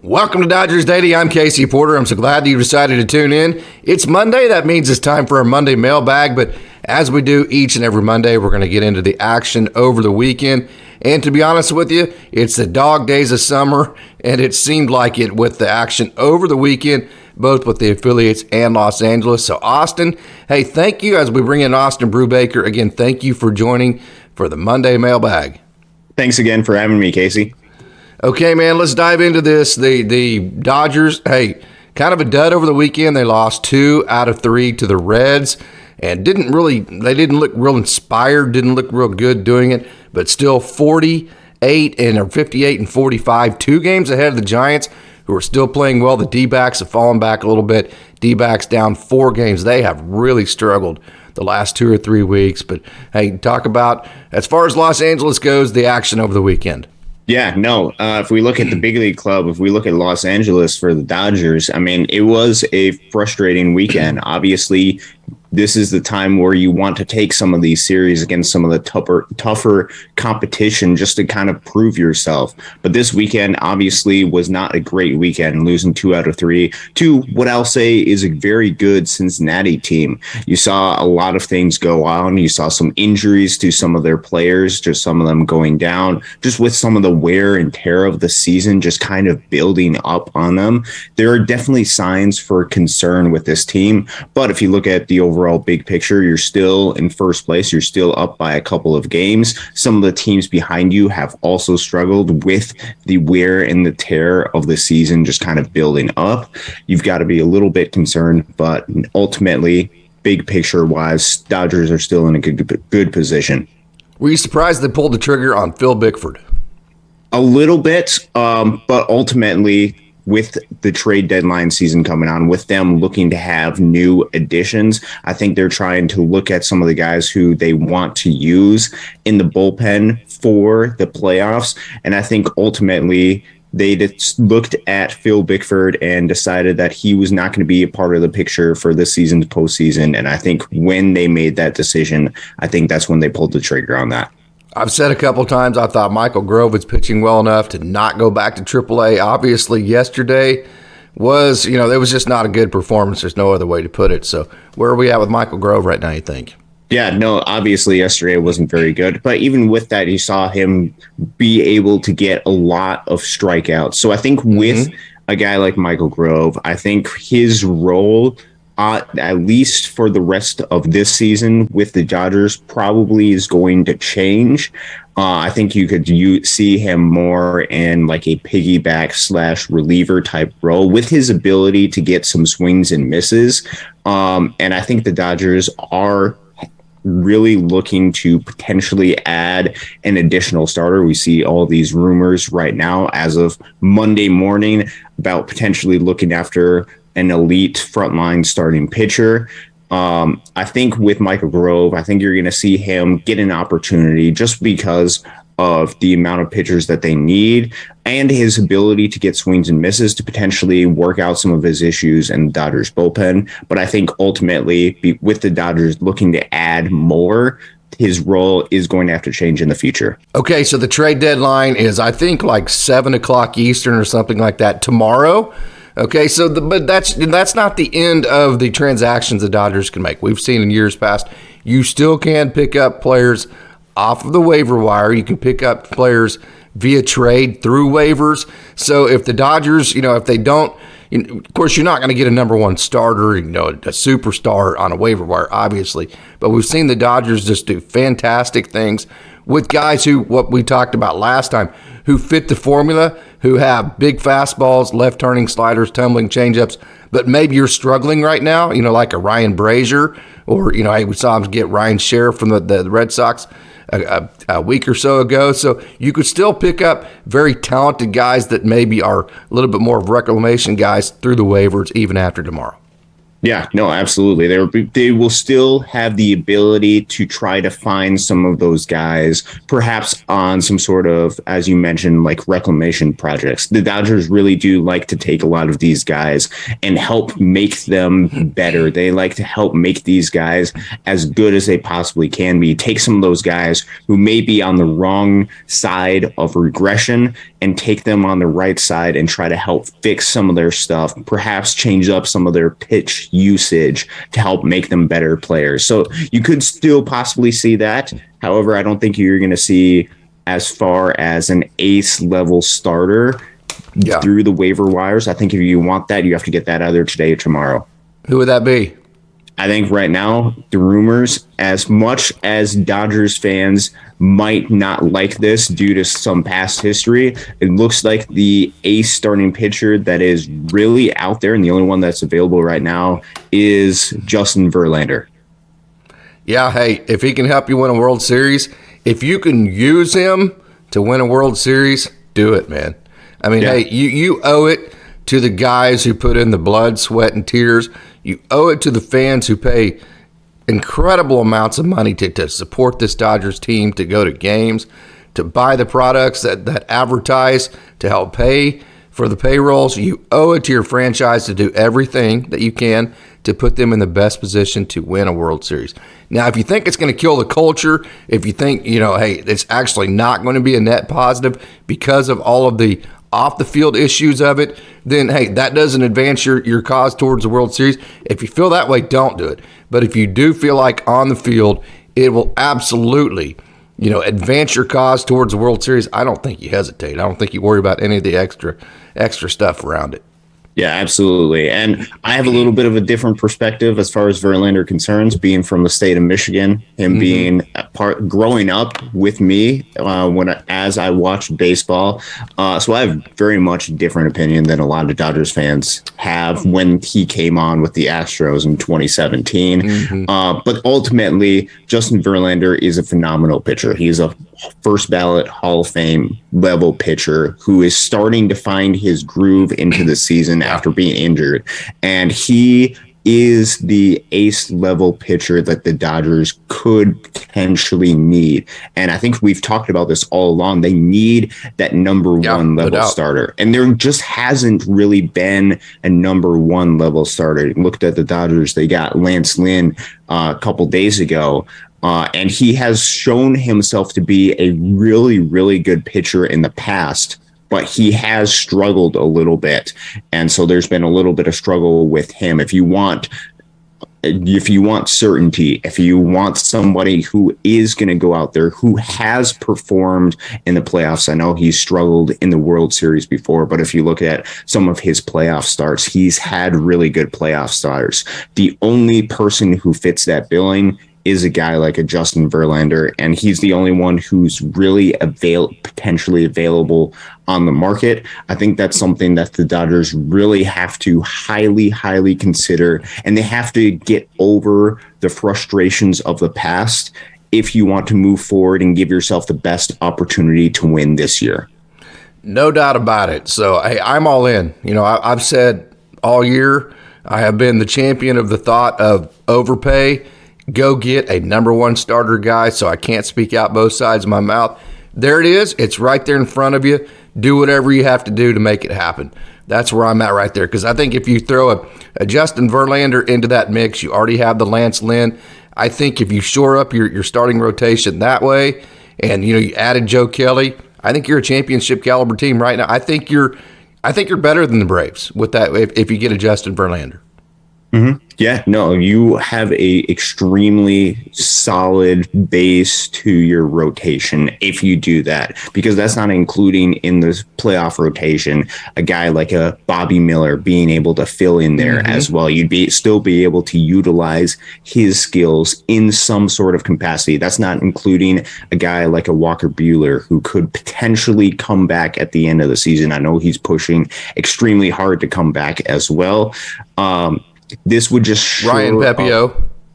Welcome to Dodgers Daily. I'm Casey Porter. I'm so glad that you decided to tune in. It's Monday. That means it's time for our Monday mailbag. But as we do each and every Monday, we're going to get into the action over the weekend. And to be honest with you, it's the dog days of summer, and it seemed like it with the action over the weekend, both with the affiliates and Los Angeles. So Austin, hey, thank you as we bring in Austin Brubaker. Again, thank you for joining for the Monday mailbag. Thanks again for having me, Casey. Okay, man, let's dive into this. The Dodgers, hey, kind of a dud over the weekend. They lost 2 out of 3 to the Reds and didn't look real inspired, didn't look real good doing it, but still 58 and 58 and 45, 2 games ahead of the Giants, who are still playing well. The D-backs have fallen back a little bit. D-backs down 4 games. They have really struggled the last 2 or 3 weeks. But, hey, talk about, as far as Los Angeles goes, the action over the weekend. Yeah, no, if we look at the big league club, if we look at Los Angeles for the Dodgers, I mean, it was a frustrating weekend. Obviously, this is the time where you want to take some of these series against some of the tougher competition just to kind of prove yourself. But this weekend obviously was not a great weekend, losing 2 out of 3 to what I'll say is a very good Cincinnati team. You saw a lot of things go on. You saw some injuries to some of their players, just some of them going down, just with some of the wear and tear of the season, just kind of building up on them. There are definitely signs for concern with this team. But if you look at the overall big picture, you're still in first place. You're still up by a couple of games. Some of the teams behind you have also struggled with the wear and the tear of the season just kind of building up. You've got to be a little bit concerned, but ultimately, big picture wise, Dodgers are still in a good position. Were you surprised they pulled the trigger on Phil Bickford? A little bit, but ultimately, with the trade deadline season coming on, with them looking to have new additions, I think they're trying to look at some of the guys who they want to use in the bullpen for the playoffs. And I think ultimately they just looked at Phil Bickford and decided that he was not going to be a part of the picture for this season's postseason. And I think when they made that decision, I think that's when they pulled the trigger on that. I've said a couple times I thought Michael Grove was pitching well enough to not go back to AAA. Obviously, yesterday was, it was just not a good performance. There's no other way to put it. So where are we at with Michael Grove right now, you think? Yeah, no, obviously yesterday wasn't very good. But even with that, you saw him be able to get a lot of strikeouts. So I think with a guy like Michael Grove, I think his role at least for the rest of this season with the Dodgers probably is going to change. I think you could see him more in like a piggyback / reliever type role with his ability to get some swings and misses. And I think the Dodgers are really looking to potentially add an additional starter. We see all these rumors right now as of Monday morning about potentially looking after an elite frontline starting pitcher. I think with Michael Grove, I think you're going to see him get an opportunity just because of the amount of pitchers that they need and his ability to get swings and misses to potentially work out some of his issues in the Dodgers bullpen. But I think ultimately with the Dodgers looking to add more, his role is going to have to change in the future. Okay, so the trade deadline is, I think, like 7 o'clock Eastern or something like that tomorrow. Okay, so but that's not the end of the transactions the Dodgers can make. We've seen in years past, you still can pick up players off of the waiver wire. You can pick up players via trade through waivers. So if the Dodgers, if they don't, of course, you're not going to get a number one starter, a superstar on a waiver wire, obviously. But we've seen the Dodgers just do fantastic things with guys who, what we talked about last time, who fit the formula, who have big fastballs, left-turning sliders, tumbling changeups, but maybe you're struggling right now, like a Ryan Brazier, or, we saw him get Ryan Sheriff from the Red Sox a week or so ago. So you could still pick up very talented guys that maybe are a little bit more of reclamation guys through the waivers even after tomorrow. Yeah, no, absolutely. They will still have the ability to try to find some of those guys, perhaps on some sort of, as you mentioned, like reclamation projects. The Dodgers really do like to take a lot of these guys and help make them better. They like to help make these guys as good as they possibly can be. Take some of those guys who may be on the wrong side of regression and take them on the right side and try to help fix some of their stuff, perhaps change up some of their pitch usage to help make them better players. So you could still possibly see that. However, I don't think you're going to see as far as an ace level starter through the waiver wires. I think if you want that, you have to get that either today or tomorrow. Who would that be? I think right now, the rumors, as much as Dodgers fans might not like this due to some past history, it looks like the ace starting pitcher that is really out there and the only one that's available right now is Justin Verlander. Yeah, hey, if he can help you win a World Series, if you can use him to win a World Series, do it, man. I mean, hey, you owe it to the guys who put in the blood, sweat, and tears. You owe it to the fans who pay incredible amounts of money to support this Dodgers team, to go to games, to buy the products that advertise, to help pay for the payrolls. You owe it to your franchise to do everything that you can to put them in the best position to win a World Series. Now, if you think it's going to kill the culture, if you think, hey, it's actually not going to be a net positive because of all of the off-the-field issues of it, then, hey, that doesn't advance your cause towards the World Series. If you feel that way, don't do it. But if you do feel like on the field, it will absolutely, advance your cause towards the World Series, I don't think you hesitate. I don't think you worry about any of the extra stuff around it. Yeah, absolutely. And I have a little bit of a different perspective as far as Verlander concerns, being from the state of Michigan, him being growing up with me as I watched baseball. So I have very much different opinion than a lot of Dodgers fans have when he came on with the Astros in 2017. But ultimately, Justin Verlander is a phenomenal pitcher. He's a first ballot Hall of Fame level pitcher who is starting to find his groove into the season after being injured. And he is the ace level pitcher that the Dodgers could potentially need. And I think we've talked about this all along. They need that number one level starter. And there just hasn't really been a number one level starter. Looked at the Dodgers. They got Lance Lynn a couple days ago. And he has shown himself to be a really, really good pitcher in the past, but he has struggled a little bit. And so there's been a little bit of struggle with him. If you want certainty, if you want somebody who is going to go out there, who has performed in the playoffs, I know he's struggled in the World Series before, but if you look at some of his playoff starts, he's had really good playoff starts. The only person who fits that billing is a guy like a Justin Verlander, and he's the only one who's really potentially available on the market. I think that's something that the Dodgers really have to highly, highly consider, and they have to get over the frustrations of the past if you want to move forward and give yourself the best opportunity to win this year. No doubt about it. So I'm all in. I've said all year, I have been the champion of the thought of overpay. Go get a number one starter guy, so I can't speak out both sides of my mouth. There it is. It's right there in front of you. Do whatever you have to do to make it happen. That's where I'm at right there, because I think if you throw a Justin Verlander into that mix, you already have the Lance Lynn. I think if you shore up your starting rotation that way, and you added Joekelly, I think you're a championship caliber team right now. I think you're better than the Braves with that if you get a Justin Verlander. Yeah, no, you have a extremely solid base to your rotation if you do that, because that's not including in the playoff rotation a guy like a Bobby Miller being able to fill in there as well. You'd still be able to utilize his skills in some sort of capacity. That's not including a guy like a Walker Buehler who could potentially come back at the end of the season. I know he's pushing extremely hard to come back as well. This would just Ryan Pepiot.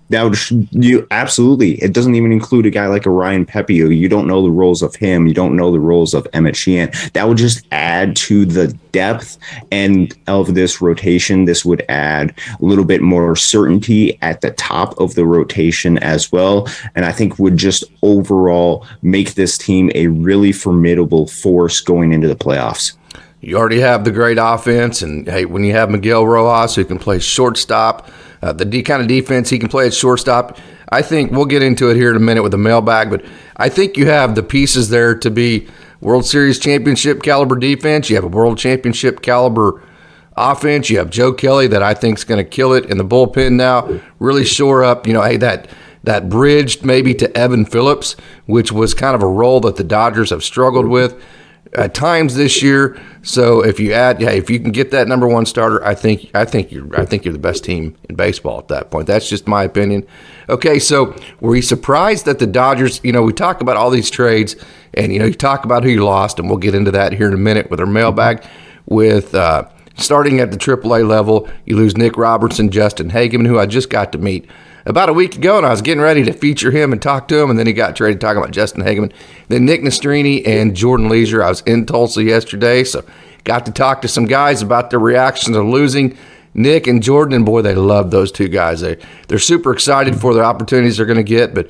That would you absolutely. It doesn't even include a guy like a Ryan Pepiot. You don't know the roles of him. You don't know the roles of Emmet Sheehan. That would just add to the depth and of this rotation. This would add a little bit more certainty at the top of the rotation as well. And I think would just overall make this team a really formidable force going into the playoffs. You already have the great offense, and hey, when you have Miguel Rojas who can play shortstop, the kind of defense he can play at shortstop, I think we'll get into it here in a minute with the mailbag, but I think you have the pieces there to be World Series championship caliber defense. You have a World Championship caliber offense. You have Joekelly that I think is going to kill it in the bullpen now, really shore up, hey, that bridge maybe to Evan Phillips, which was kind of a role that the Dodgers have struggled with at times this year. So if you can get that number one starter, I think you're the best team in baseball at that point. That's just my opinion. Okay, so were you surprised that the Dodgers, we talk about all these trades and you talk about who you lost, and we'll get into that here in a minute with our mailbag. With starting at the AAA level, you lose Nick Robertson, Justinhagenman, who I just got to meet about a week ago, and I was getting ready to feature him and talk to him, and then he got traded talking about Justinhagenman. Then nicknastrini and Jordan Leisure. I was in Tulsa yesterday, so got to talk to some guys about their reactions to losing Nick and Jordan, and boy, they love those two guys. They're super excited for the opportunities they're going to get, but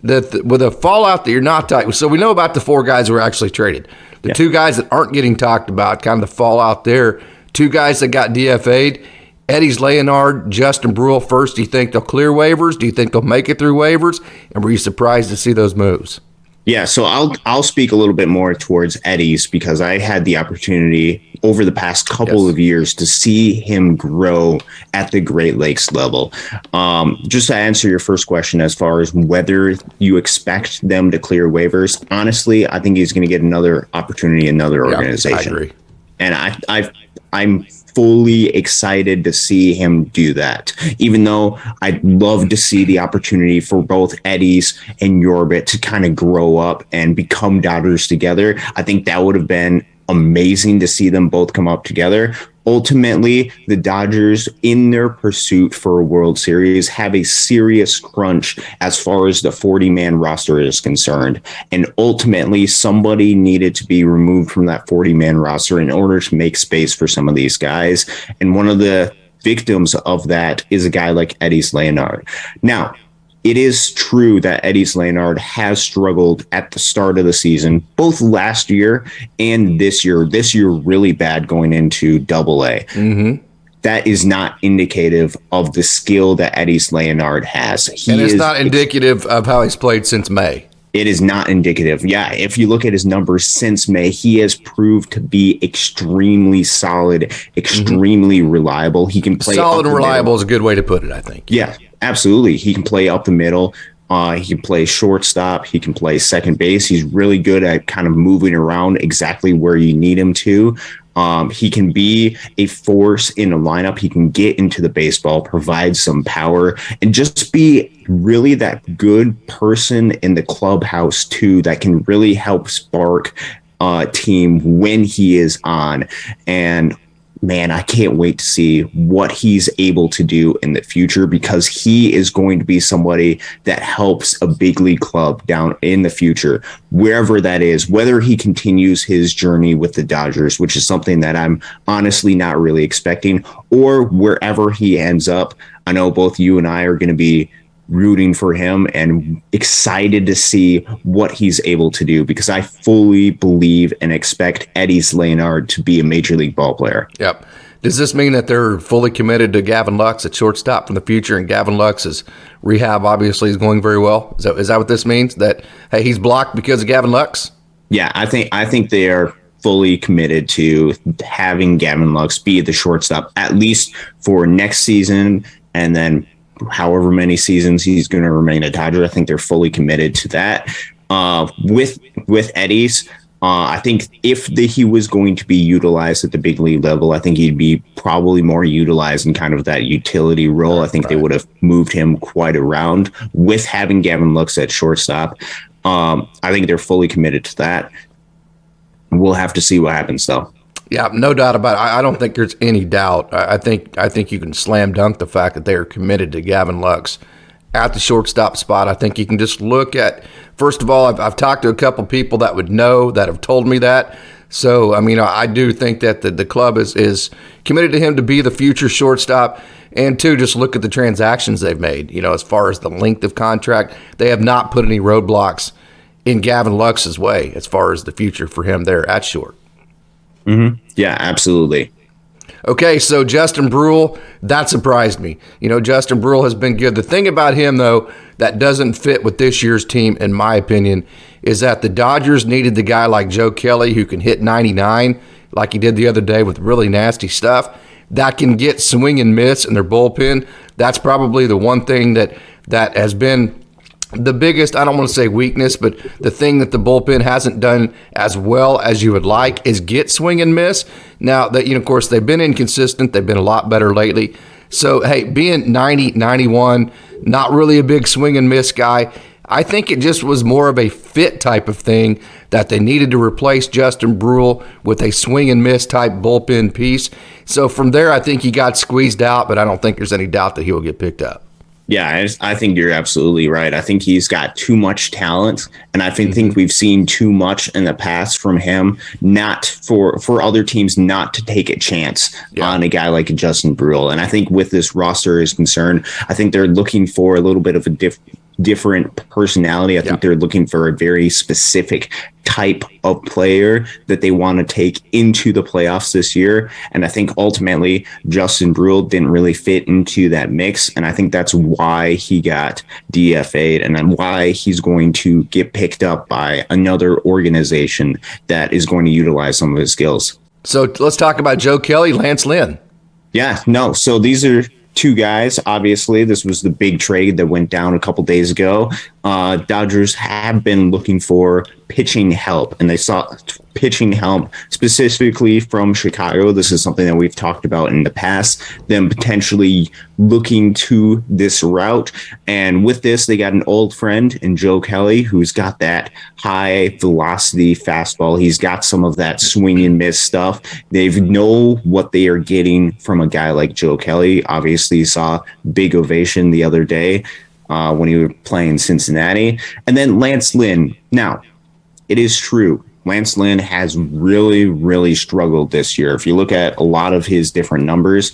with a fallout that you're not talking, so we know about the four guys who were actually traded. The two guys that aren't getting talked about, kind of the fallout there, two guys that got DFA'd, eddysleonard, Justinbruihl first. Do you think they'll clear waivers? Do you think they'll make it through waivers? And were you surprised to see those moves? Yeah, so I'll speak a little bit more towards Eddie's because I had the opportunity over the past couple of years to see him grow at the Great Lakes level. Just to answer your first question, as far as whether you expect them to clear waivers, honestly, I think he's going to get another opportunity in another organization. I agree. And I'm fully excited to see him do that, even though I'd love to see the opportunity for both Eddie's and Yorbit to kind of grow up and become Dodgers together. I think that would have been amazing to see them both come up together. Ultimately, the Dodgers, in their pursuit for a World Series, have a serious crunch as far as the 40-man roster is concerned. And ultimately, somebody needed to be removed from that 40-man roster in order to make space for some of these guys. And one of the victims of that is a guy like eddysleonard. Now, it is true that eddysleonard has struggled at the start of the season, both last year and this year. This year, really bad going into AA. Mm-hmm. That is not indicative of the skill that eddysleonard has. And it's not indicative of how he's played since May. It is not indicative. Yeah, if you look at his numbers since May, he has proved to be extremely solid, extremely reliable. He can play solid and reliable is a good way to put it, I think. Yeah, absolutely. He can play up the middle. He can play shortstop. He can play second base. He's really good at kind of moving around exactly where you need him to. He can be a force in a lineup. He can get into the baseball, provide some power, and just be really that good person in the clubhouse too that can really help spark a team when he is on. And man, I can't wait to see what he's able to do in the future, because he is going to be somebody that helps a big league club down in the future, wherever that is, whether he continues his journey with the Dodgers, which is something that I'm honestly not really expecting, or wherever he ends up. I know both you and I are going to be rooting for him and excited to see what he's able to do, because I fully believe and expect eddysleonard to be a major league ball player. Yep. Does this mean that they're fully committed to Gavin Lux at shortstop from the future, and Gavin Lux's rehab obviously is going very well? Is that what this means? That, hey, he's blocked because of Gavin Lux? Yeah, I think they are fully committed to having Gavin Lux be the shortstop, at least for next season, and then however many seasons he's going to remain a Dodger. I think they're fully committed to that. With Eddie's, I think if he was going to be utilized at the big league level, I think he'd be probably more utilized in kind of that utility role. I think they would have moved him quite around. With having Gavin Lux at shortstop, I think they're fully committed to that. We'll have to see what happens, though. Yeah, no doubt about it. I don't think there's any doubt. I think you can slam dunk the fact that they are committed to Gavin Lux at the shortstop spot. I think you can just look at, first of all, I've talked to a couple people that would know, that have told me that. So, I mean, I do think that the club is committed to him to be the future shortstop. And two, just look at the transactions they've made. As far as the length of contract, they have not put any roadblocks in Gavin Lux's way as far as the future for him there at short. Mm-hmm. Yeah, absolutely. Okay, so Justin Bruihl, that surprised me. Justin Bruihl has been good. The thing about him, though, that doesn't fit with this year's team, in my opinion, is that the Dodgers needed the guy like Joe Kelly who can hit 99 like he did the other day with really nasty stuff, that can get swing and miss in their bullpen. That's probably the one thing that has been the biggest, I don't want to say weakness, but the thing that the bullpen hasn't done as well as you would like is get swing and miss. Now, that of course, they've been inconsistent. They've been a lot better lately. So, hey, being 90, 91, not really a big swing and miss guy, I think it just was more of a fit type of thing that they needed to replace Justin Bruihl with a swing and miss type bullpen piece. So from there, I think he got squeezed out, but I don't think there's any doubt that he will get picked up. Yeah, I think you're absolutely right. I think he's got too much talent, and I think we've seen too much in the past from him, not for other teams not to take a chance on a guy like Justin Bruihl. And I think with this roster is concerned, I think they're looking for a little bit of a different personality. I think they're looking for a very specific type of player that they want to take into the playoffs this year. And I think ultimately Justin Bruihl didn't really fit into that mix. And I think that's why he got DFA'd and then why he's going to get picked up by another organization that is going to utilize some of his skills. So let's talk about Joe Kelly, Lance Lynn. Yeah, no. So these are two guys. Obviously, this was the big trade that went down a couple days ago. Dodgers have been looking for pitching help, and they saw pitching help specifically from Chicago. This is something that we've talked about in the past, them potentially looking to this route. And with this, they got an old friend in Joe Kelly, who's got that high velocity fastball. He's got some of that swing and miss stuff. They know what they are getting from a guy like Joe Kelly. Obviously, you saw big ovation the other day when he was playing Cincinnati. And then Lance Lynn. Now, it is true, Lance Lynn has really, really struggled this year. If you look at a lot of his different numbers,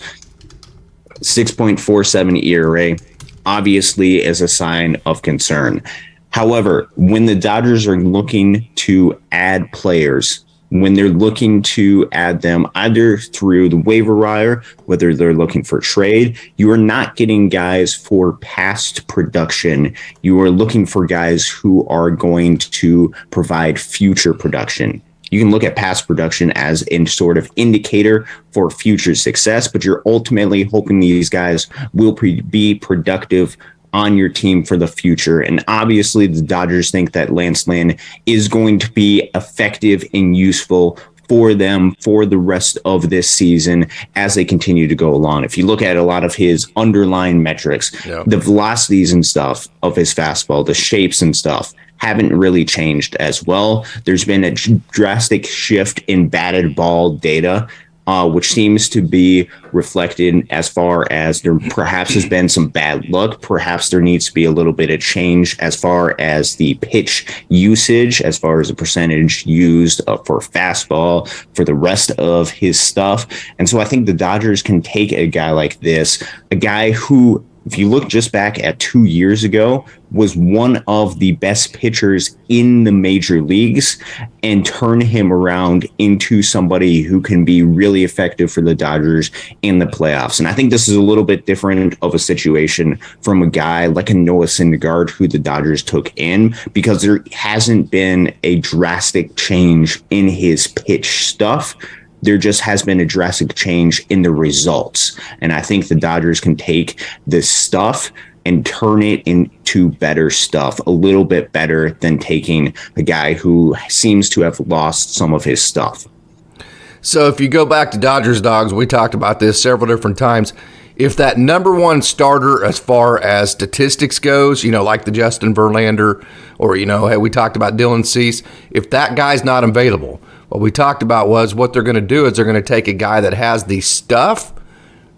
6.47 ERA obviously is a sign of concern. However, when the Dodgers are looking to add players, when they're looking to add them either through the waiver wire, whether they're looking for trade, you are not getting guys for past production. You are looking for guys who are going to provide future production. You can look at past production as a sort of indicator for future success, but you're ultimately hoping these guys will be productive on your team for the future. And obviously the Dodgers think that Lance Lynn is going to be effective and useful for them for the rest of this season as they continue to go along. If you look at a lot of his underlying metrics, the velocities and stuff of his fastball, the shapes and stuff haven't really changed as well. There's been a drastic shift in batted ball data, which seems to be reflected as far as there perhaps has been some bad luck. Perhaps there needs to be a little bit of change as far as the pitch usage, as far as the percentage used for fastball, for the rest of his stuff. And so I think the Dodgers can take a guy like this, a guy who, if you look just back at 2 years ago, was one of the best pitchers in the major leagues, and turn him around into somebody who can be really effective for the Dodgers in the playoffs. And I think this is a little bit different of a situation from a guy like a Noah Syndergaard, who the Dodgers took in, because there hasn't been a drastic change in his pitch stuff. There just has been a drastic change in the results. And I think the Dodgers can take this stuff and turn it into better stuff, a little bit better than taking a guy who seems to have lost some of his stuff. So if you go back to Dodgers Dogs, we talked about this several different times. If that number one starter as far as statistics goes, like the Justin Verlander, or, hey, we talked about Dylan Cease, if that guy's not available, what we talked about was what they're going to do is they're going to take a guy that has the stuff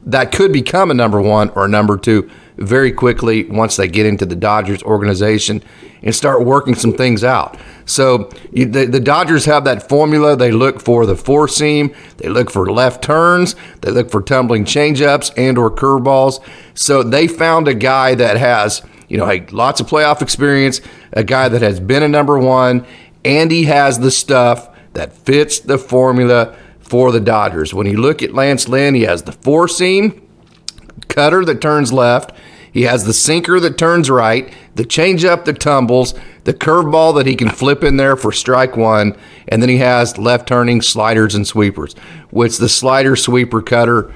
that could become a number one or a number two, very quickly once they get into the Dodgers organization and start working some things out. So the Dodgers have that formula. They look for the four seam, they look for left turns, they look for tumbling changeups and or curveballs. So they found a guy that has, lots of playoff experience, a guy that has been a number one, and he has the stuff that fits the formula for the Dodgers. When you look at Lance Lynn, he has the four seam cutter that turns left. He has the sinker that turns right, the changeup that tumbles, the curveball that he can flip in there for strike one, and then he has left turning sliders and sweepers. Which the slider, sweeper, cutter,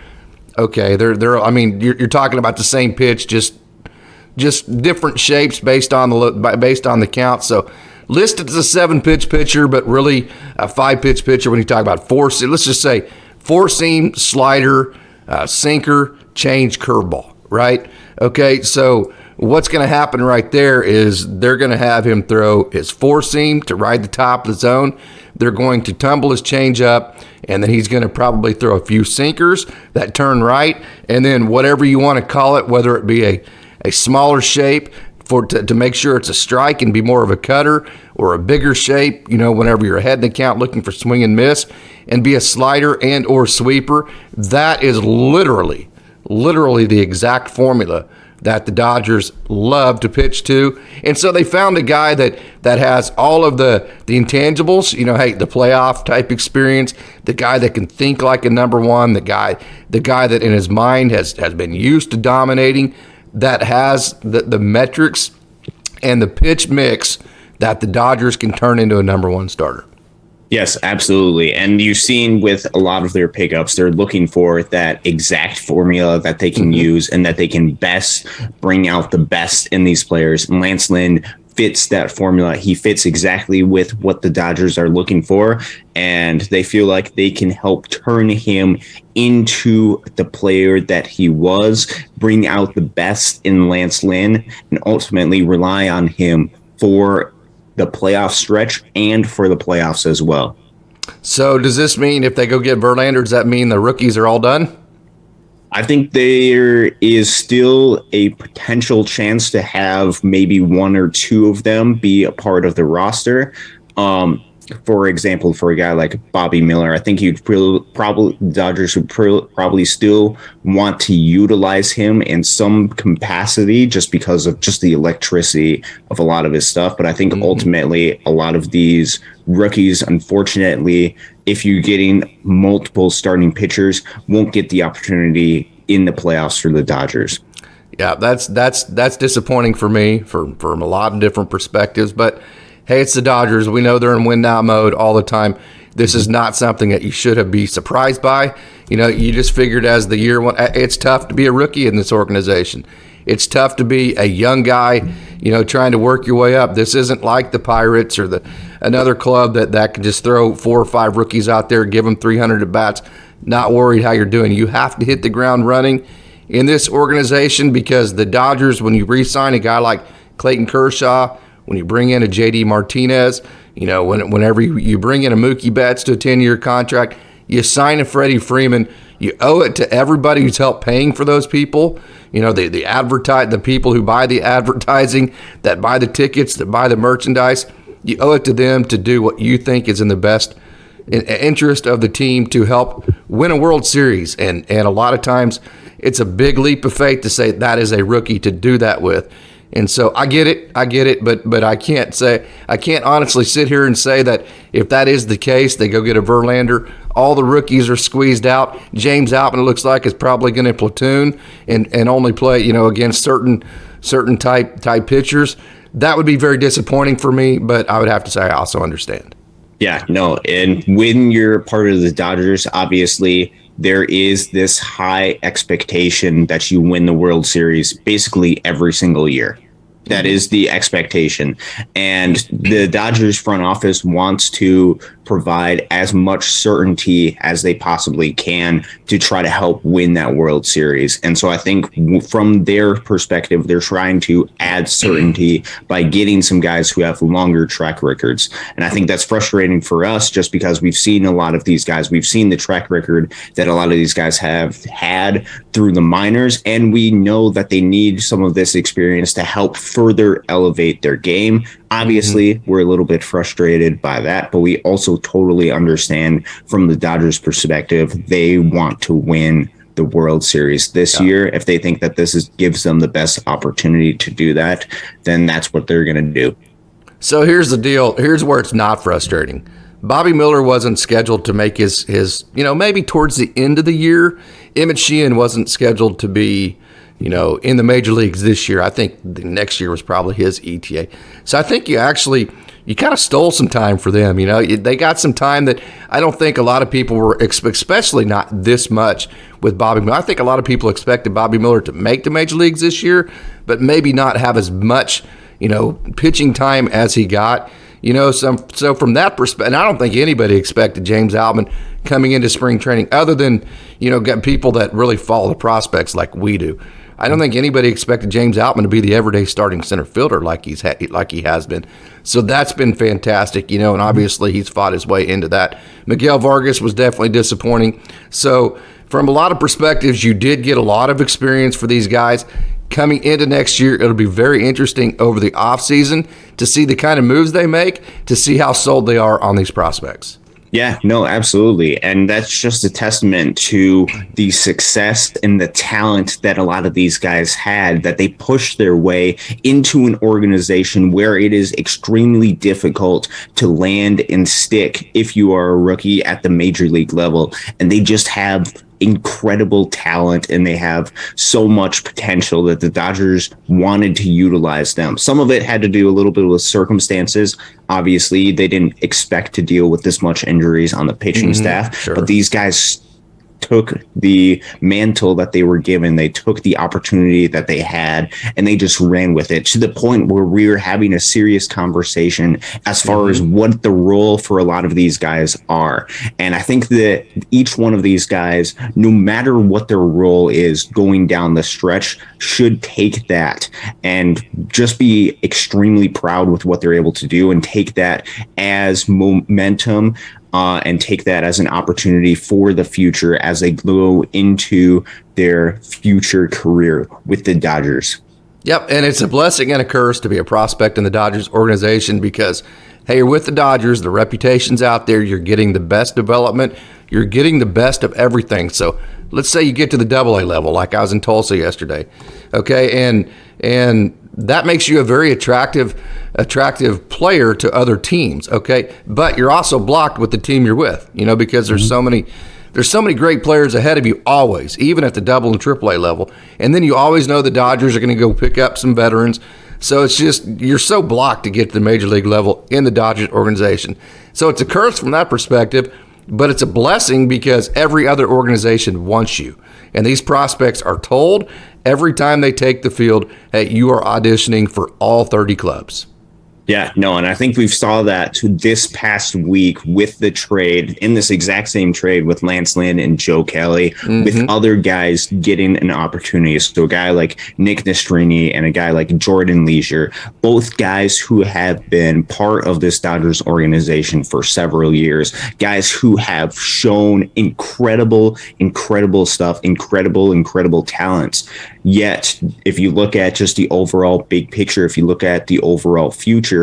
okay, you're talking about the same pitch, just different shapes based on the count. So listed as a 7-pitch pitcher, but really a 5-pitch pitcher when you talk about let's just say four seam, slider, sinker, change, curveball, right? Okay, so what's going to happen right there is they're going to have him throw his four seam to ride the top of the zone. They're going to tumble his change up, and then he's going to probably throw a few sinkers that turn right, and then whatever you want to call it, whether it be a smaller shape to make sure it's a strike and be more of a cutter, or a bigger shape, whenever you're ahead in the count looking for swing and miss, and be a slider and or sweeper. That is literally the exact formula that the Dodgers love to pitch to. And so they found a guy that has all of the intangibles, the playoff type experience, the guy that can think like a number one, the guy that in his mind has been used to dominating, that has the metrics and the pitch mix that the Dodgers can turn into a number one starter. Yes, absolutely. And you've seen with a lot of their pickups, they're looking for that exact formula that they can use and that they can best bring out the best in these players. And Lance Lynn fits that formula. He fits exactly with what the Dodgers are looking for, and they feel like they can help turn him into the player that he was, bring out the best in Lance Lynn, and ultimately rely on him for the playoff stretch and for the playoffs as well. So does this mean if they go get Verlander, does that mean the rookies are all done? I think there is still a potential chance to have maybe one or two of them be a part of the roster. For example, for a guy like Bobby Miller, I think Dodgers would probably still want to utilize him in some capacity just because of just the electricity of a lot of his stuff. But I think ultimately a lot of these rookies, unfortunately, if you're getting multiple starting pitchers, won't get the opportunity in the playoffs for the Dodgers. Yeah, that's disappointing for me from a lot of different perspectives, but hey, it's the Dodgers. We know they're in win now mode all the time. This is not something that you should be surprised by. You just figured as the year went, it's tough to be a rookie in this organization. It's tough to be a young guy, trying to work your way up. This isn't like the Pirates or another club that can just throw 4 or 5 rookies out there, give them 300 at bats, not worried how you're doing. You have to hit the ground running in this organization because the Dodgers, when you re-sign a guy like Clayton Kershaw, when you bring in a J.D. Martinez, whenever you bring in a Mookie Betts to a 10-year contract, you sign a Freddie Freeman, you owe it to everybody who's helped paying for those people, the people who buy the advertising, that buy the tickets, that buy the merchandise. You owe it to them to do what you think is in the best interest of the team to help win a World Series. And a lot of times it's a big leap of faith to say that is a rookie to do that with. And so I get it, but I can't honestly sit here and say that if that is the case, they go get a Verlander, all the rookies are squeezed out. James Outman, it looks like, is probably going to platoon and only play, against certain type pitchers. That would be very disappointing for me, but I would have to say I also understand. Yeah, no, and when you're part of the Dodgers, obviously there is this high expectation that you win the World Series basically every single year. That is the expectation. And the Dodgers front office wants to provide as much certainty as they possibly can to try to help win that World Series. And so I think from their perspective, they're trying to add certainty by getting some guys who have longer track records. And I think that's frustrating for us just because we've seen a lot of these guys. We've seen the track record that a lot of these guys have had through the minors, and we know that they need some of this experience to help further elevate their game. Obviously, we're a little bit frustrated by that, but we also totally understand from the Dodgers' perspective, they want to win the World Series this year. If they think that gives them the best opportunity to do that, then that's what they're going to do. So here's the deal. Here's where it's not frustrating. Bobby Miller wasn't scheduled to make his maybe towards the end of the year. Emmet Sheehan wasn't scheduled to be, in the major leagues this year. I think the next year was probably his ETA. So I think you kind of stole some time for them. They got some time that I don't think a lot of people were, especially not this much with Bobby Miller. I think a lot of people expected Bobby Miller to make the major leagues this year, but maybe not have as much, pitching time as he got. So from that perspective, and I don't think anybody expected James Outman coming into spring training other than, got people that really follow the prospects like we do. I don't think anybody expected James Outman to be the everyday starting center fielder like he has been. So that's been fantastic, and obviously he's fought his way into that. Miguel Vargas was definitely disappointing. So from a lot of perspectives, you did get a lot of experience for these guys. Coming into next year, it'll be very interesting over the offseason to see the kind of moves they make, to see how sold they are on these prospects. Yeah, no, absolutely. And that's just a testament to the success and the talent that a lot of these guys had, that they pushed their way into an organization where it is extremely difficult to land and stick if you are a rookie at the major league level. And they just have incredible talent, and they have so much potential that the Dodgers wanted to utilize them. Some of it had to do a little bit with circumstances. Obviously, they didn't expect to deal with this much injuries on the pitching staff, but these guys took the mantle that they were given. They took the opportunity that they had, and they just ran with it to the point where we were having a serious conversation as far as what the role for a lot of these guys are. And I think that each one of these guys, no matter what their role is going down the stretch, should take that and just be extremely proud with what they're able to do and take that as momentum, and take that as an opportunity for the future as they go into their future career with the Dodgers. Yep, and it's a blessing and a curse to be a prospect in the Dodgers organization because, hey, you're with the Dodgers, the reputation's out there, you're getting the best development, you're getting the best of everything. So let's say you get to the AA level, like I was in Tulsa yesterday, okay, and that makes you a very attractive player to other teams, okay? But you're also blocked with the team you're with, because there's so many great players ahead of you always, even at the AA and AAA level. And then you always know the Dodgers are going to go pick up some veterans. So it's just, you're so blocked to get to the major league level in the Dodgers organization. So it's a curse from that perspective, but it's a blessing because every other organization wants you. And these prospects are told every time they take the field, hey, you are auditioning for all 30 clubs. Yeah, no, and I think we've saw that this past week with the trade, in this exact same trade with Lance Lynn and Joe Kelly, with other guys getting an opportunity. So a guy like nicknastrini and a guy like Jordan Leisure, both guys who have been part of this Dodgers organization for several years, guys who have shown incredible stuff, incredible talents. Yet, if you look at just the overall big picture, if you look at the overall future,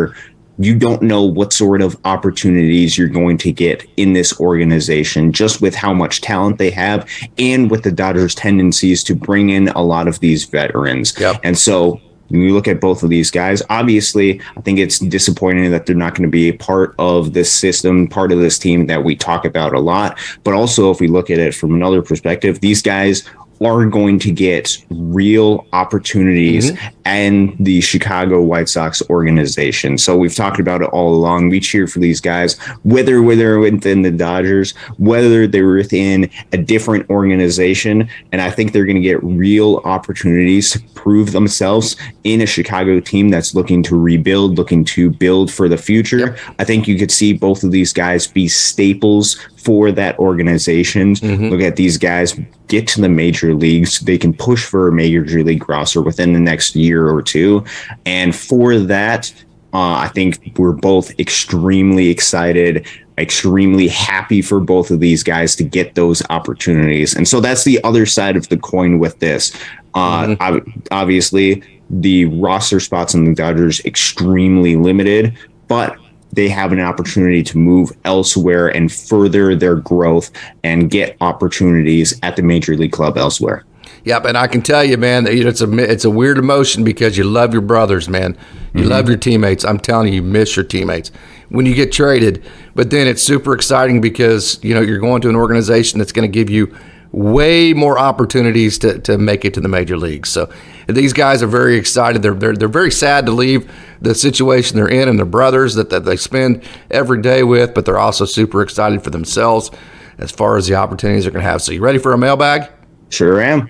you don't know what sort of opportunities you're going to get in this organization, just with how much talent they have and with the Dodgers' tendencies to bring in a lot of these veterans. Yep. And so when you look at both of these guys, obviously, I think it's disappointing that they're not going to be a part of this system, part of this team that we talk about a lot. But also, if we look at it from another perspective, these guys are going to get real opportunities in the Chicago White Sox organization. So we've talked about it all along. We cheer for these guys, whether they're within the Dodgers, whether they're within a different organization. And I think they're going to get real opportunities to prove themselves in a Chicago team that's looking to rebuild, looking to build for the future. Yep. I think you could see both of these guys be staples for that organization. Look at these guys get to the major leagues. They can push for a major league roster within the next year or two. And for that, I think we're both extremely excited, extremely happy for both of these guys to get those opportunities. And so that's the other side of the coin with this. Obviously, the roster spots in the Dodgers extremely limited, but they have an opportunity to move elsewhere and further their growth and get opportunities at the major league club elsewhere. Yep, and I can tell you, man, it's a weird emotion because you love your brothers, man. You love your teammates. I'm telling you miss your teammates when you get traded. But then it's super exciting because, you're going to an organization that's going to give you way more opportunities to make it to the major leagues. So these guys are very excited. They're very sad to leave the situation they're in and their brothers that they spend every day with, but they're also super excited for themselves as far as the opportunities they're going to have. So you ready for a mailbag? Sure am.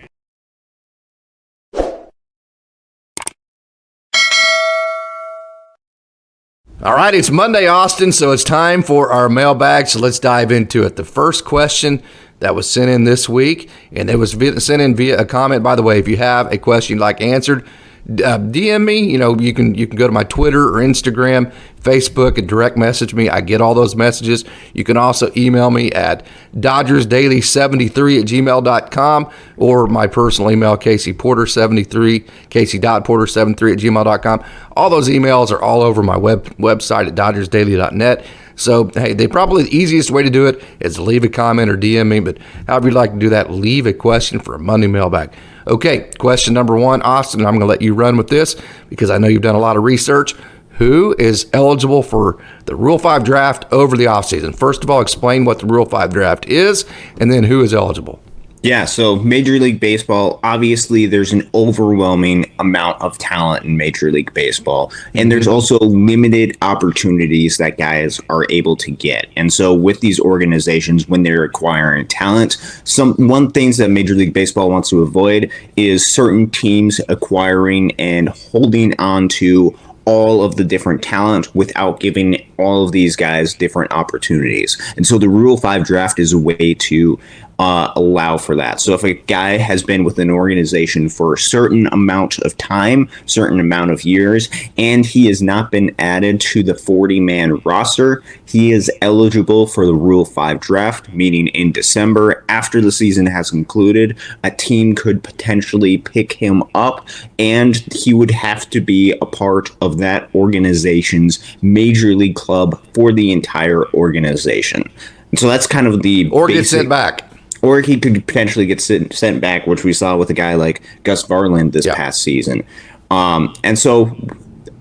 All right, it's Monday, Austin, so it's time for our mailbag. So let's dive into it. The first question that was sent in this week, and it was sent in via a comment. By the way, if you have a question you'd like answered, DM me. You can go to my Twitter or Instagram, Facebook, and direct message me. I get all those messages. You can also email me at dodgersdaily73@gmail.com or my personal email, caseyporter73, casey.porter73@gmail.com. All those emails are all over my website at dodgersdaily.net. So, hey, probably the easiest way to do it is to leave a comment or DM me, but however you'd like to do that, leave a question for a Monday mailbag. Okay, question number one, Austin, I'm going to let you run with this because I know you've done a lot of research. Who is eligible for the Rule 5 draft over the offseason? First of all, explain what the Rule 5 draft is, and then who is eligible. Yeah, so Major League Baseball, obviously there's an overwhelming amount of talent in Major League Baseball, and there's also limited opportunities that guys are able to get. And so with these organizations, when they're acquiring talent, one things that Major League Baseball wants to avoid is certain teams acquiring and holding on to all of the different talent without giving all of these guys different opportunities. And so the Rule 5 draft is a way to allow for that. So if a guy has been with an organization for a certain amount of time, certain amount of years, and he has not been added to the 40-man roster, he is eligible for the Rule 5 draft, meaning in December, after the season has concluded, a team could potentially pick him up, and he would have to be a part of that organization's major league club for the entire organization. And so that's kind of the or get sent back. Or he could potentially get sent back, which we saw with a guy like Gus Verlander this past season. And so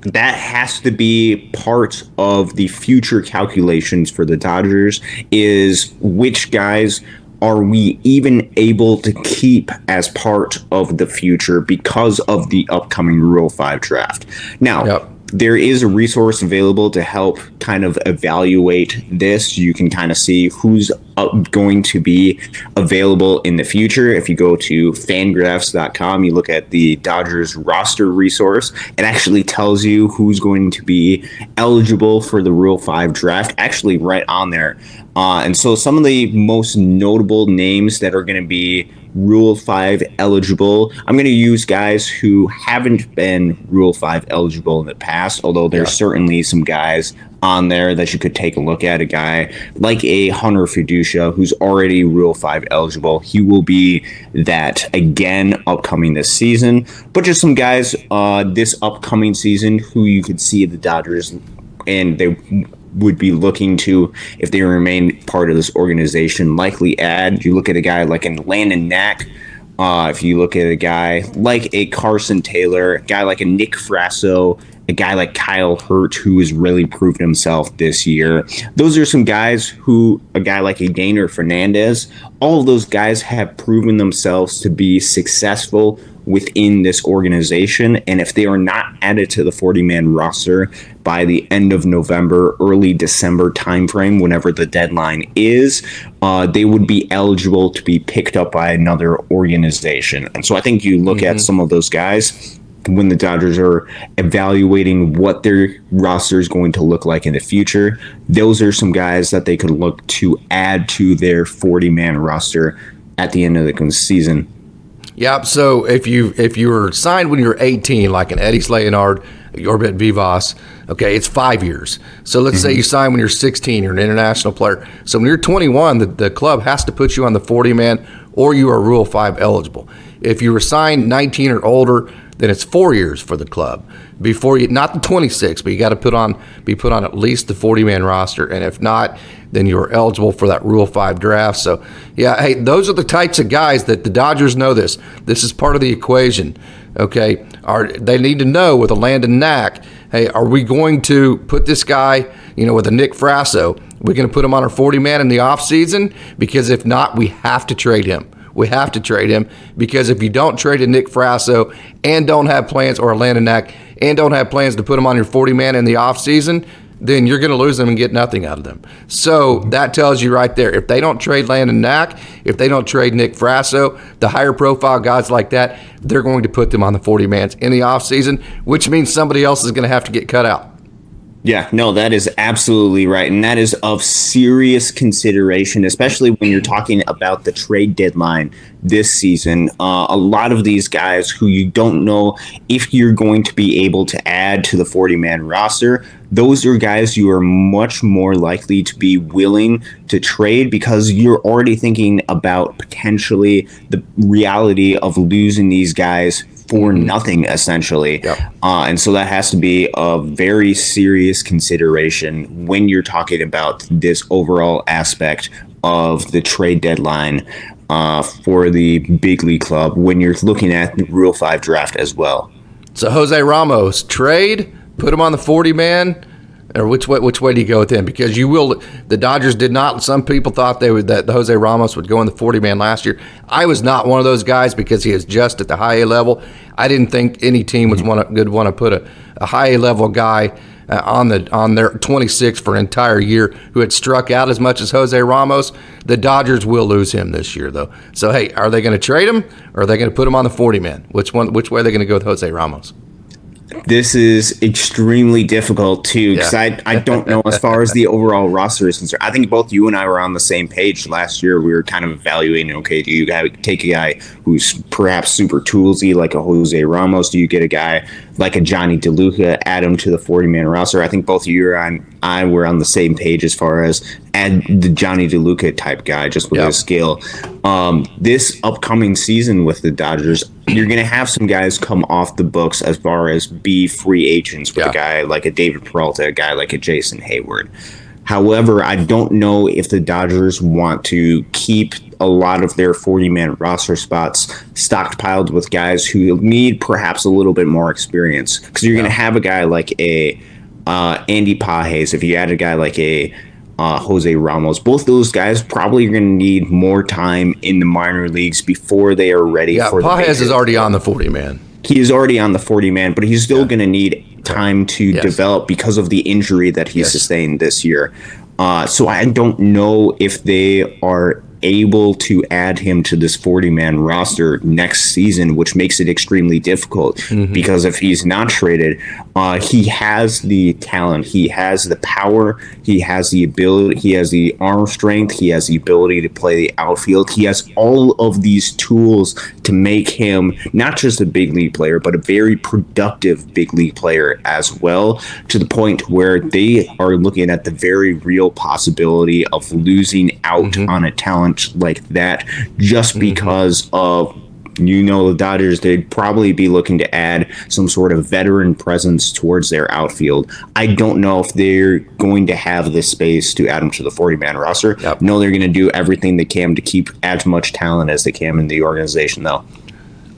that has to be part of the future calculations for the Dodgers, is which guys are we even able to keep as part of the future because of the upcoming Rule 5 draft. Now, there is a resource available to help kind of evaluate this. You can kind of see who's going to be available in the future. If you go to fangraphs.com, you look at the Dodgers roster resource, it actually tells you who's going to be eligible for the Rule 5 draft, actually right on there. And so some of the most notable names that are going to be Rule 5 eligible, I'm going to use guys who haven't been Rule 5 eligible in the past, although there's certainly some guys on there that you could take a look at. A guy like a Hunter Fiducia, who's already Rule 5 eligible. He will be that again upcoming this season. But just some guys this upcoming season who you could see the Dodgers, and they would be looking to, if they remain part of this organization, likely add. You look at a guy like a Landon Knack. If you look at a guy like a Carson Taylor, a guy like a Nick Frasso, a guy like Kyle Hurt, who has really proven himself this year. Those are some guys who, a guy like Edainer Fernandez, all of those guys have proven themselves to be successful within this organization. And if they are not added to the 40-man roster by the end of November, early December timeframe, whenever the deadline is, they would be eligible to be picked up by another organization. And so I think you look at some of those guys when the Dodgers are evaluating what their roster is going to look like in the future. Those are some guys that they could look to add to their 40-man roster at the end of the season. Yeah, so if you were signed when you were 18, like an eddysleonard, Orbit Vivas, okay, it's 5 years. So let's say you sign when you're 16, you're an international player. So when you're 21, the club has to put you on the 40-man, or you are Rule 5 eligible. If you were signed 19 or older, then it's 4 years for the club before you, not the 26, but you got to be put on at least the 40-man roster, and if not, then you're eligible for that Rule 5 draft. So, yeah, hey, those are the types of guys that the Dodgers know this. This is part of the equation, okay? They need to know with a Landon Knack, hey, are we going to put this guy, with a Nick Frasso, we're going to put him on our 40-man in the offseason? Because if not, we have to trade him. We have to trade him, because if you don't trade a Nick Frasso and don't have plans, or a Landon Knack, and don't have plans to put him on your 40-man in the offseason, then you're going to lose them and get nothing out of them. So that tells you right there, if they don't trade Landon Knack, if they don't trade Nick Frasso, the higher profile guys like that, they're going to put them on the 40-mans in the offseason, which means somebody else is going to have to get cut out. Yeah, no, that is absolutely right. And that is of serious consideration, especially when you're talking about the trade deadline this season. A lot of these guys who you don't know if you're going to be able to add to the 40-man roster, those are guys you are much more likely to be willing to trade, because you're already thinking about potentially the reality of losing these guys for nothing, essentially. Yep. And so that has to be a very serious consideration when you're talking about this overall aspect of the trade deadline for the big league club, when you're looking at the Rule 5 draft as well. So Jose Ramos, trade, put him on the 40-man, or which way do you go with him? Because the Dodgers did not. Some people thought that Jose Ramos would go in the 40-man last year. I was not one of those guys, because he is just at the high A level. I didn't think any team would want to put a high A level guy on their 26 for an entire year who had struck out as much as Jose Ramos. The Dodgers will lose him this year, though. So hey, are they going to trade him, or are they going to put him on the 40-man? Which way are they going to go with Jose Ramos? This is extremely difficult too, because I don't know as far as the overall roster is concerned. I think both you and I were on the same page last year. We were kind of evaluating, okay, do you take a guy who's perhaps super toolsy like a Jose Ramos? Do you get a guy like a Johnny DeLuca, add him to the 40-man roster? I think both you and I were on the same page as far as add the Johnny DeLuca type guy, just with his skill. This upcoming season with the Dodgers, you're going to have some guys come off the books as far as be free agents with a guy like a David Peralta, a guy like a Jason Hayward. However, I don't know if the Dodgers want to keep a lot of their 40-man roster spots stockpiled with guys who need perhaps a little bit more experience. Because you're going to have a guy like a Andy Pages, if you add a guy like a Jose Ramos, both those guys probably are going to need more time in the minor leagues before they are ready for the Pages is already on the 40-man. He is already on the 40-man, but he's still going to need time to develop because of the injury that he sustained this year. So I don't know if they are able to add him to this 40-man roster next season, which makes it extremely difficult because if he's not traded, he has the talent, he has the power, he has the ability, he has the arm strength, he has the ability to play the outfield. He has all of these tools to make him not just a big league player, but a very productive big league player as well, to the point where they are looking at the very real possibility of losing out on a talent like that just because of, the Dodgers, they'd probably be looking to add some sort of veteran presence towards their outfield. I don't know if they're going to have the space to add them to the 40-man roster. No, they're going to do everything they can to keep as much talent as they can in the organization, though.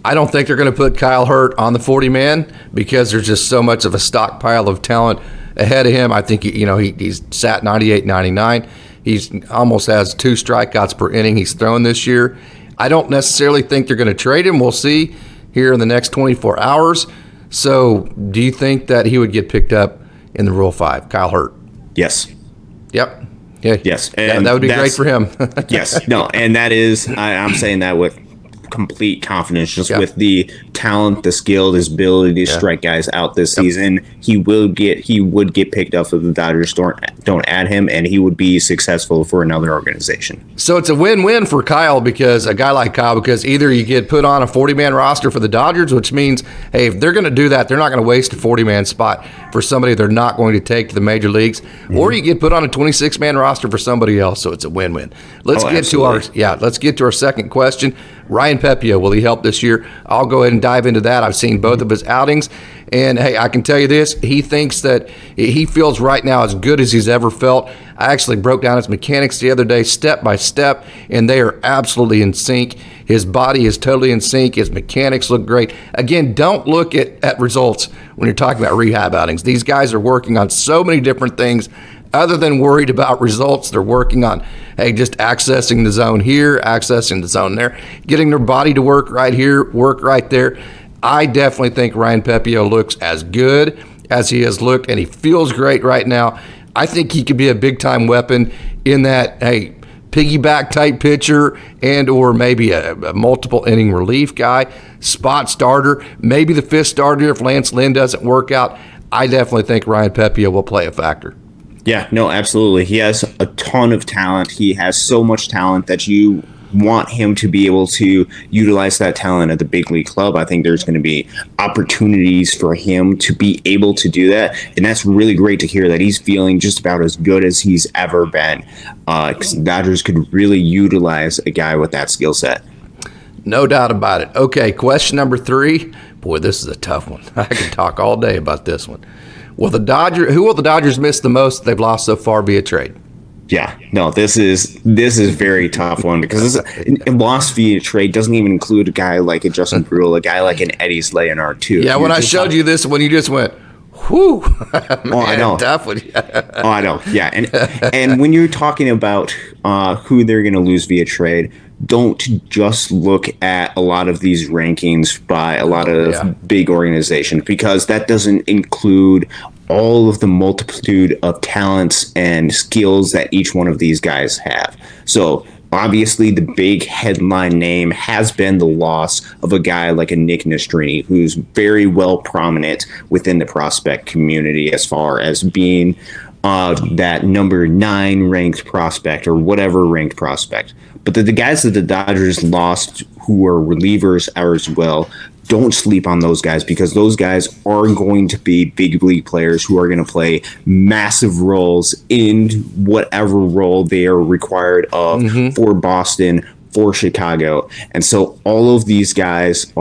I don't think they're going to put Kyle Hurt on the 40-man because there's just so much of a stockpile of talent ahead of him. I think he's sat 98, 99. He's almost has 2 strikeouts per inning he's thrown this year. I don't necessarily think they're going to trade him. We'll see here in the next 24 hours. So do you think that he would get picked up in the Rule 5, Kyle Hurt? Yes. Yep. Yeah. Yes. And that would be great for him. Yes. No, and that is, I'm saying that with complete confidence, just with the talent, the skill, his ability to strike guys out this season. He would get picked up if the Dodgers don't add him, and he would be successful for another organization. So it's a win-win for Kyle, because a guy like Kyle, because either you get put on a 40-man roster for the Dodgers, which means, hey, if they're going to do that, they're not going to waste a 40-man spot for somebody they're not going to take to the major leagues, or you get put on a 26-man roster for somebody else. So it's a win-win. Let's get to our second question. Ryan Pepiot, will he help this year? I'll go ahead and dive into that. I've seen both of his outings, and hey, I can tell you this, he thinks that he feels right now as good as he's ever felt. I actually broke down his mechanics the other day step by step, and they are absolutely in sync. His body is totally in sync. His mechanics look great. Again, don't look at results when you're talking about rehab outings. These guys are working on so many different things. Other than worried about results, they're working on, hey, just accessing the zone here, accessing the zone there, getting their body to work right here, work right there. I definitely think Ryan Pepiot looks as good as he has looked, and he feels great right now. I think he could be a big-time weapon in that, hey, piggyback type pitcher and or maybe a multiple inning relief guy, spot starter, maybe the fifth starter if Lance Lynn doesn't work out. I definitely think Ryan Pepiot will play a factor. Yeah, no, absolutely. He has a ton of talent. He has so much talent that you want him to be able to utilize that talent at the big league club. I think there's going to be opportunities for him to be able to do that. And that's really great to hear that he's feeling just about as good as he's ever been. Because the Dodgers could really utilize a guy with that skill set. No doubt about it. Okay, question number 3. Boy, this is a tough one. I could talk all day about this one. Who will the Dodgers miss the most they've lost so far via trade? Yeah, no, this is very tough one, because loss via trade doesn't even include a guy like a Justinbruihl, a guy like an eddysleonard too. Yeah, when I showed you this one, you just went, whew. Man, I know. Tough one. Oh, I know. Yeah, and when you're talking about who they're going to lose via trade, don't just look at a lot of these rankings by a lot of big organizations, because that doesn't include all of the multitude of talents and skills that each one of these guys have. So obviously the big headline name has been the loss of a guy like a nicknastrini, who's very well prominent within the prospect community as far as being that number 9 ranked prospect or whatever ranked prospect. But the guys that the Dodgers lost who are relievers as well, don't sleep on those guys, because those guys are going to be big league players who are going to play massive roles in whatever role they are required of for Boston, for Chicago. And so all of these guys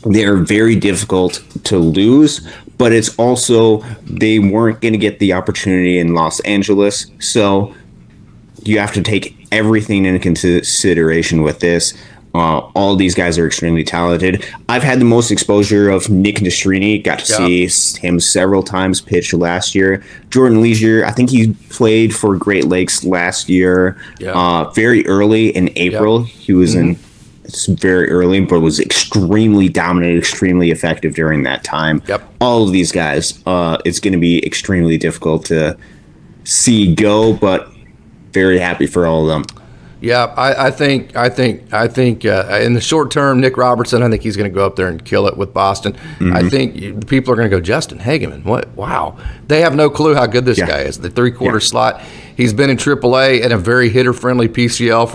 they're very difficult to lose, but it's also they weren't going to get the opportunity in Los Angeles. So you have to take everything into consideration with this. All these guys are extremely talented. I've had the most exposure of nicknastrini. Got to see him several times pitch last year. Jordan Leisure, I think he played for Great Lakes last year. Very early in April. He was in. It's very early, but was extremely dominant, extremely effective during that time. All of these guys, it's going to be extremely difficult to see go, but very happy for all of them. Yeah, I think in the short term, Nick Robertson, I think he's going to go up there and kill it with Boston. I think people are going to go, Justinhagenman, what? Wow. They have no clue how good this guy is. The 3/4 slot, he's been in AAA and a very hitter-friendly PCL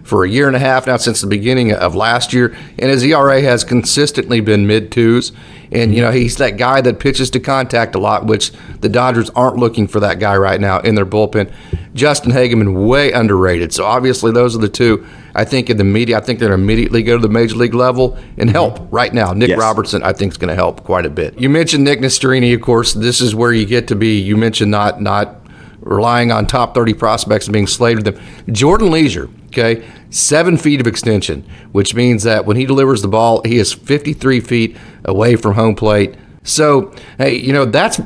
for a year and a half now, since the beginning of last year, and his ERA has consistently been mid-2s. And, he's that guy that pitches to contact a lot, which the Dodgers aren't looking for that guy right now in their bullpen. Justinhagenman, way underrated. So, obviously, those are the two. I think in the media, I think they're going to immediately go to the major league level and help right now. Nick Robertson, I think, is going to help quite a bit. You mentioned nicknastrini, of course. This is where you get to be, you mentioned not relying on top 30 prospects and being slated to them. Jordan Leisure, Okay, 7 feet of extension, which means that when he delivers the ball, he is 53 feet away from home plate. So, hey, that's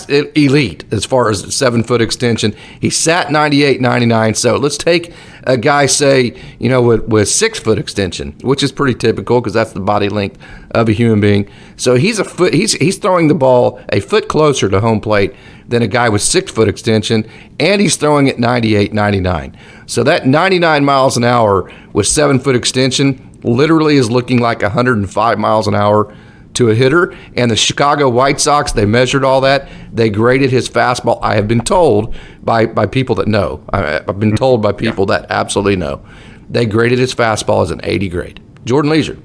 elite as far as 7-foot extension. He sat 98, 99. So let's take a guy, say, with 6-foot extension, which is pretty typical because that's the body length of a human being. So he's throwing the ball a foot closer to home plate than a guy with 6-foot extension, and he's throwing it 98, 99. So that 99 miles an hour with 7-foot extension literally is looking like 105 miles an hour to a hitter. And the Chicago White Sox, they measured all that. They graded his fastball. I have been told by people that know. I've been told by people that absolutely know. They graded his fastball as an 80 grade. Jordan Leisure.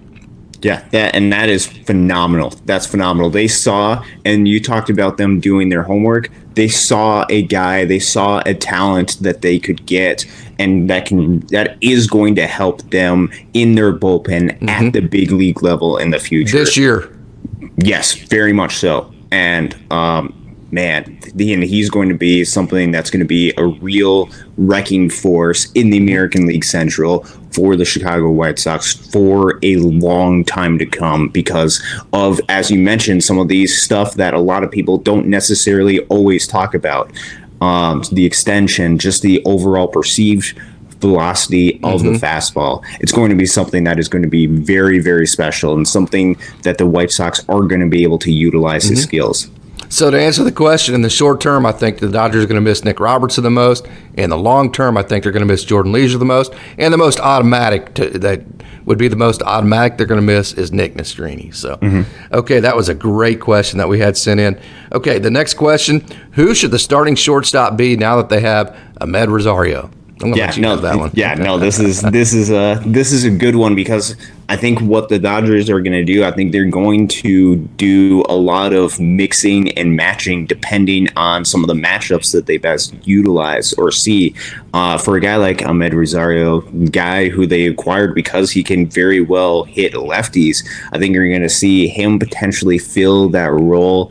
Yeah, that is phenomenal. That's phenomenal. They saw, and you talked about them doing their homework. They saw a guy, they saw a talent that they could get, and that is going to help them in their bullpen at the big league level in the future. This year. Yes, very much so. And man, he's going to be something that's going to be a real wrecking force in the American League Central for the Chicago White Sox for a long time to come because of, as you mentioned, some of these stuff that a lot of people don't necessarily always talk about. The extension, just the overall perceived velocity of the fastball. It's going to be something that is going to be very, very special and something that the White Sox are going to be able to utilize his skills. So to answer the question, in the short term, I think the Dodgers are going to miss Nick Robertson the most. In the long term, I think they're going to miss Jordan Leisure the most. And the most automatic, that would be the most automatic they're going to miss is Nick Nastrini. So, okay, that was a great question that we had sent in. Okay, the next question, who should the starting shortstop be now that they have Amed Rosario? This is a good one because I think what the Dodgers are going to do, I think they're going to do a lot of mixing and matching depending on some of the matchups that they best utilize or see. For a guy like Amed Rosario, guy who they acquired because he can very well hit lefties, I think you're going to see him potentially fill that role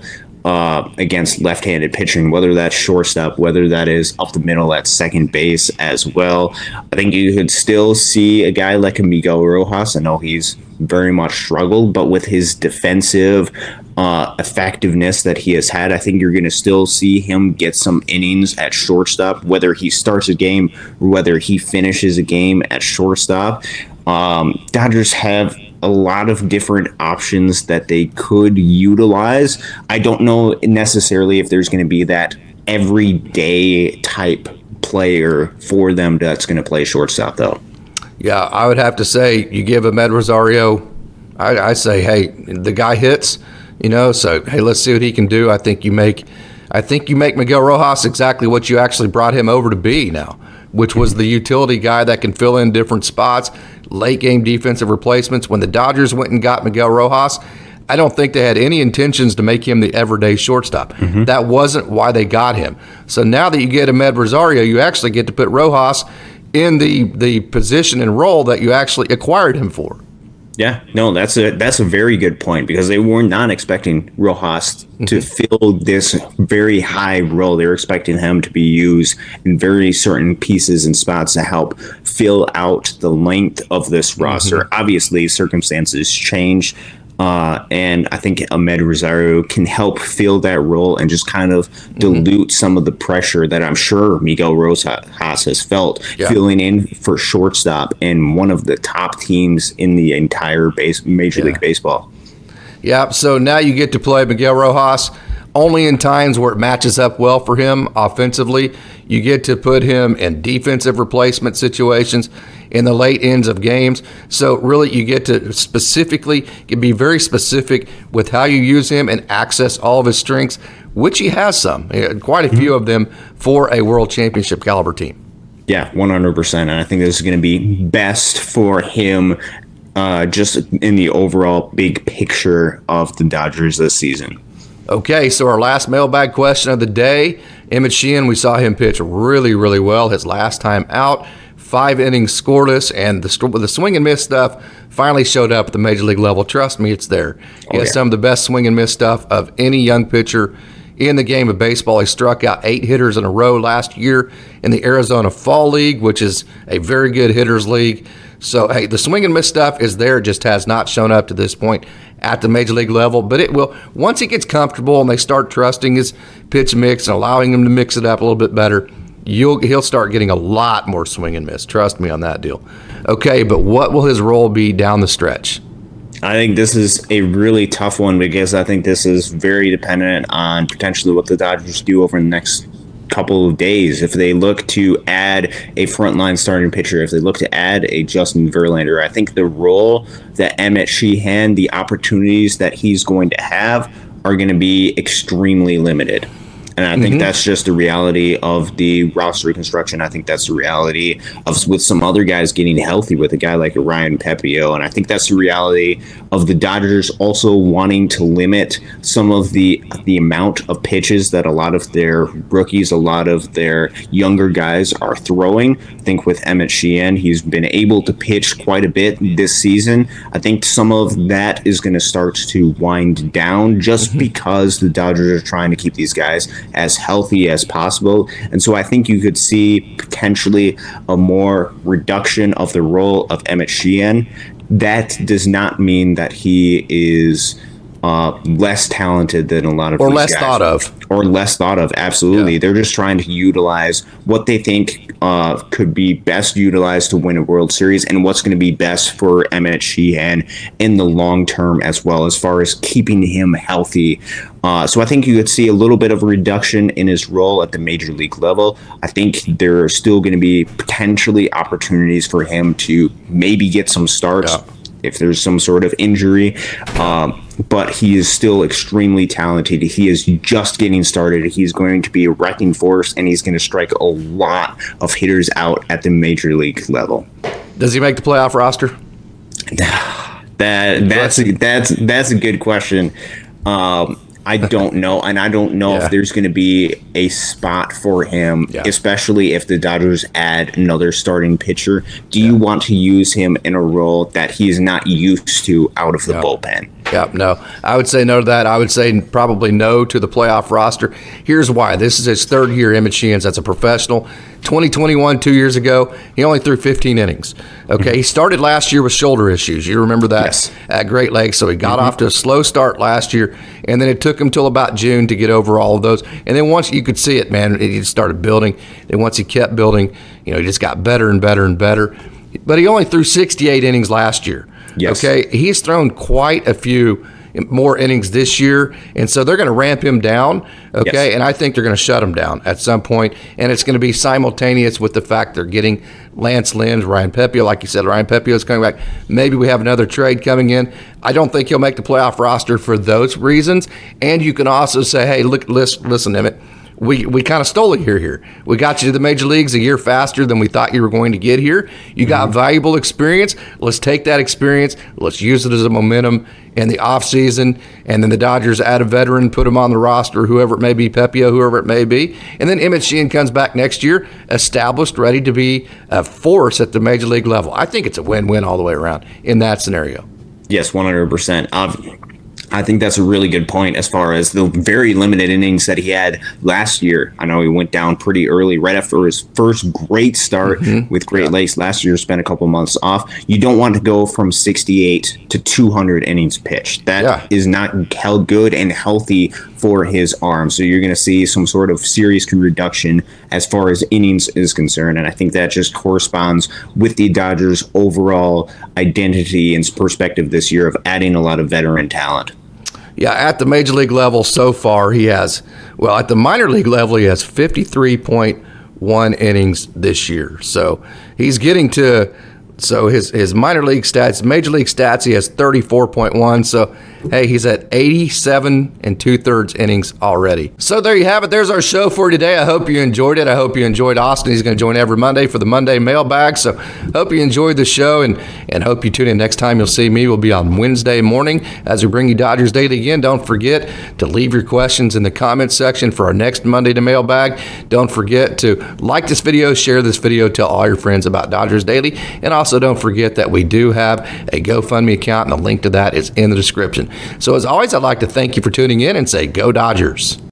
against left-handed pitching, whether that's shortstop, whether that is up the middle at second base as well. I think you could still see a guy like Miguel Rojas. I know he's very much struggled, but with his defensive effectiveness that he has had, I think you're going to still see him get some innings at shortstop, whether he starts a game or whether he finishes a game at shortstop. Dodgers have a lot of different options that they could utilize. I don't know necessarily if there's going to be that everyday type player for them that's going to play shortstop, though. Yeah, I would have to say you give Amed Rosario, I say, hey, the guy hits, so, hey, let's see what he can do. I think you make Miguel Rojas exactly what you actually brought him over to be now, which was the utility guy that can fill in different spots, late game defensive replacements. When the Dodgers went and got Miguel Rojas, I don't think they had any intentions to make him the everyday shortstop. That wasn't why they got him. So now that you get Amed Rosario, you actually get to put Rojas in the position and role that you actually acquired him for. Yeah, no, that's a very good point because they were not expecting Rojas to fill this very high role. They were expecting him to be used in very certain pieces and spots to help fill out the length of this roster. Obviously, circumstances change. And I think Amed Rosario can help fill that role and just kind of dilute some of the pressure that I'm sure Miguel Rojas has felt filling in for shortstop in one of the top teams in the entire Major League Baseball. Yeah, so now you get to play Miguel Rojas only in times where it matches up well for him offensively. You get to put him in defensive replacement situations in the late ends of games. So really you get to be very specific with how you use him and access all of his strengths, which he has some, quite a few of them for a world championship caliber team. Yeah, 100%. And I think this is going to be best for him just in the overall big picture of the Dodgers this season. Okay, so our last mailbag question of the day, Emmet Sheehan, we saw him pitch really, really well his last time out. 5 innings scoreless, and the swing and miss stuff finally showed up at the Major League level. Trust me, it's there. He has some of the best swing and miss stuff of any young pitcher in the game of baseball. He struck out 8 hitters in a row last year in the Arizona Fall League, which is a very good hitters league. So, hey, the swing and miss stuff is there. It just has not shown up to this point at the major league level. But it will, once he gets comfortable and they start trusting his pitch mix and allowing him to mix it up a little bit better, he'll start getting a lot more swing and miss. Trust me on that deal. Okay, but what will his role be down the stretch? I think this is a really tough one because I think this is very dependent on potentially what the Dodgers do over the next couple of days. If they look to add a frontline starting pitcher, if they look to add a Justin Verlander, I think the role that Emmet Sheehan, the opportunities that he's going to have are going to be extremely limited. And I think that's just the reality of the roster reconstruction. I think that's the reality of with some other guys getting healthy with a guy like a Ryan Pepiot. And I think that's the reality of the Dodgers also wanting to limit some of the amount of pitches that a lot of their rookies, a lot of their younger guys are throwing. I think with Emmet Sheehan, he's been able to pitch quite a bit this season. I think some of that is going to start to wind down just because the Dodgers are trying to keep these guys as healthy as possible. And so I think you could see potentially a more reduction of the role of Emmet Sheehan. That does not mean that he is less talented than a lot of or these less guys. thought of. Or less thought of, absolutely. Yeah. They're just trying to utilize what they think could be best utilized to win a World Series and what's going to be best for Emmet Sheehan in the long term as well, as far as keeping him healthy. So I think you could see a little bit of a reduction in his role at the major league level. I think there are still going to be potentially opportunities for him to maybe get some starts if there's some sort of injury. But he is still extremely talented. He is just getting started. He's going to be a wrecking force, and he's going to strike a lot of hitters out at the major league level. Does he make the playoff roster? That's a good question. I don't know, and I don't know if there's going to be a spot for him, especially if the Dodgers add another starting pitcher. Do you want to use him in a role that he's not used to out of the bullpen? Yeah, no. I would say no to that. I would say probably no to the playoff roster. Here's why. This is his third year, Emmet Sheehan, as a professional. 2021, 2 years ago, he only threw 15 innings. Okay, he started last year with shoulder issues. You remember that at Great Lakes. So he got off to a slow start last year, and then it took him till about June to get over all of those. And then once you could see it, man, he started building. And once he kept building, he just got better and better and better. But he only threw 68 innings last year. Yes. Okay, he's thrown quite a few more innings this year, and so they're going to ramp him down, okay? And I think they're going to shut him down at some point, and it's going to be simultaneous with the fact they're getting Lance Lynn, Ryan Pepiot. Like you said, Ryan Pepiot is coming back. Maybe we have another trade coming in. I don't think he'll make the playoff roster for those reasons, and you can also say, hey, look, listen, Emmet, we kind of stole it here. We got you to the major leagues a year faster than we thought you were going to get here. You got valuable experience. Let's take that experience. Let's use it as a momentum in the offseason. And then the Dodgers add a veteran, put him on the roster, whoever it may be, Pepiot, whoever it may be. And then Emmet Sheehan comes back next year, established, ready to be a force at the major league level. I think it's a win-win all the way around in that scenario. Yes, 100%. I think that's a really good point as far as the very limited innings that he had last year. I know he went down pretty early right after his first great start with Great Lakes last year, spent a couple months off. You don't want to go from 68 to 200 innings pitched. That is not held good and healthy for his arm. So you're going to see some sort of serious reduction as far as innings is concerned. And I think that just corresponds with the Dodgers' overall identity and perspective this year of adding a lot of veteran talent. Yeah, at the major league level so far, at the minor league level, he has 53.1 innings this year. So he's getting to, his minor league stats, major league stats, he has 34.1. So, hey, he's at 87 2/3 innings already. So there you have it. There's our show for today. I hope you enjoyed it. I hope you enjoyed Austin. He's going to join every Monday for the Monday mailbag. So hope you enjoyed the show and hope you tune in next time. You'll see me. We'll be on Wednesday morning as we bring you Dodgers Daily again. Don't forget to leave your questions in the comments section for our next Monday to mailbag. Don't forget to like this video, share this video, tell all your friends about Dodgers Daily. And also don't forget that we do have a GoFundMe account, and the link to that is in the description. So as always, I'd like to thank you for tuning in and say, go Dodgers.